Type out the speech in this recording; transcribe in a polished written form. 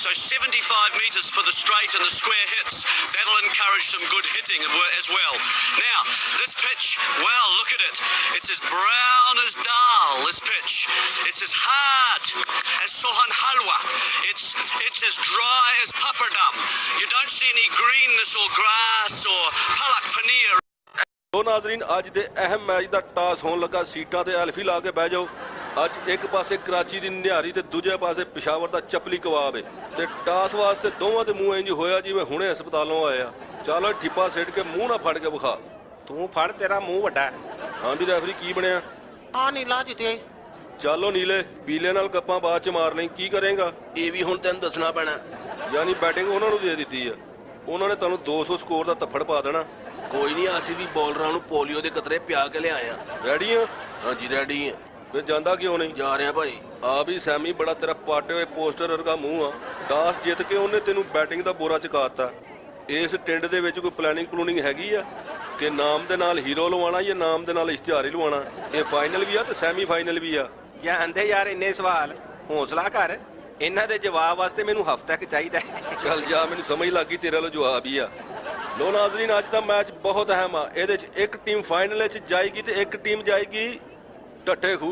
So 75 metres for the straight and the square hits. That'll encourage some good hitting as well. Now, this pitch, wow, look at it. It's as brown as dal, this pitch. It's as hard as sohan halwa. It's as dry as papadum. You don't see any greenness or grass or palak paneer. ਲੋ ਨਾਜ਼ਰੀਨ, ਅੱਜ ਦੇ ਅਹਿਮ match ਦਾ toss ਹੋਣ ਲੱਗਾ। ਸੀਟਾਂ ਤੇ Alfie ਲਾ ਕੇ ਬਹਿ ਜਾਓ। ਅੱਜ ਇੱਕ ਪਾਸੇ ਕਰਾਚੀ ਦੀ ਨਿਹਾਰੀ ਤੇ ਦੂਜੇ ਪਾਸੇ ਪਿਸ਼ਾਵਰ ਦਾ ਚਪਲੀ ਕਬਾਬ ਹੈ ਤੇ ਟਾਸ ਵਾਸਤੇ ਦੋਵਾਂ ਦੇ ਮੂੰਹ ਇੰਜ ਹੋਇਆ ਜਿਵੇਂ ਹੁਣੇ ਹਸਪਤਾਲੋਂ ਆਇਆ। ਚੱਲ ਠਿੱਪਾ ਸਿੱਟ ਕੇ ਮੂੰਹ ਨਾ ਫੜ ਕੇ ਵਿਖਾ। ਤੂੰ ਫੜ, ਤੇਰਾ ਮੂੰਹ ਵੱਡਾ। ਹਾਂਜੀ ਰੈਫਰੀ, ਕੀ ਬਣਿਆ? ਆ ਨੀਲਾ ਜਿੱਤੇ। ਚੱਲੋ ਨੀਲੇ, ਪੀਲੇ ਨਾਲ ਗੱਪਾਂ ਬਾਅਦ ਚ ਮਾਰ ਲਈ। ਕੀ ਕਰੇਗਾ? ਇਹ ਵੀ ਹੁਣ ਤੈਨੂੰ ਦੱਸਣਾ ਪੈਣਾ। ਯਾਨੀ ਬੈਟਿੰਗ ਉਹਨਾਂ ਨੂੰ ਦੇ ਦਿੱਤੀ ਆ, ਉਹਨਾਂ ਨੇ ਤੁਹਾਨੂੰ 200 ਸਕੋਰ ਦਾ ਤੱਫੜ ਪਾ ਦੇਣਾ। ਕੋਈ ਨਹੀਂ, ਅਸੀਂ ਵੀ ਬੋਲਰਾਂ ਨੂੰ ਪੋਲੀਓ ਦੇ ਕਤਰੇ ਪਿਆ ਕੇ ਲਿਆਏ ਆ। ਰੈਡੀ ਆ? ਹਾਂਜੀ ਰੈਡੀ ਆ। ਫਿਰ ਜਾਂਦਾ ਕਿਉਂ ਨਹੀਂ? ਜਾ ਰਿਹਾ ਭਾਈ। ਆ ਵੀ ਸੈਮੀ, ਬੜਾ ਤੇਰਾ ਪਾਟੇ ਹੋਏ ਪੋਸਟਰ ਵਰਗਾ ਮੂੰਹ ਆ। ਟਾਸ ਜਿੱਤ ਕੇ ਉਹਨੇ ਤੈਨੂੰ ਬੈਟਿੰਗ ਦਾ ਬੋਰਾ ਚੁਕਾਤਾ। ਇਸ ਟਿੰਡ ਦੇ ਵਿੱਚ ਕੋਈ ਪਲੈਨਿੰਗ ਹੈਗੀ ਆ ਕਿ ਨਾਮ ਦੇ ਨਾਲ ਹੀਰੋ ਲਵਾਉਣਾ ਜਾਂ ਨਾਮ ਦੇ ਨਾਲ ਇਸ਼ਤਿਹਾਰ ਹੀ ਲਵਾਉਣਾ? ਇਹ ਫਾਈਨਲ ਵੀ ਆ ਤੇ ਸੈਮੀ ਫਾਈਨਲ ਵੀ ਆ। ਜਾਂਦੇ ਯਾਰ, ਇੰਨੇ ਸਵਾਲ, ਹੌਸਲਾ ਕਰ। ਇਹਨਾਂ ਦੇ ਜਵਾਬ ਵਾਸਤੇ ਮੈਨੂੰ ਹਫ਼ਤਾ ਕੁ ਚਾਹੀਦਾ। ਚੱਲ ਜਾ, ਮੈਨੂੰ ਸਮਝ ਲੱਗ ਗਈ ਤੇਰੇ ਵੱਲੋਂ ਜਵਾਬ ਹੀ ਆ। ਲੋ ਨਾਜ਼ਰੀਨ, ਅੱਜ ਦਾ ਮੈਚ ਬਹੁਤ ਅਹਿਮ ਆ। ਇਹਦੇ 'ਚ ਇੱਕ ਟੀਮ ਫਾਈਨਲ 'ਚ ਜਾਏਗੀ ਤੇ ਇੱਕ ਟੀਮ ਜਾਏਗੀ ਢੱਠੇ ਖੂਹ।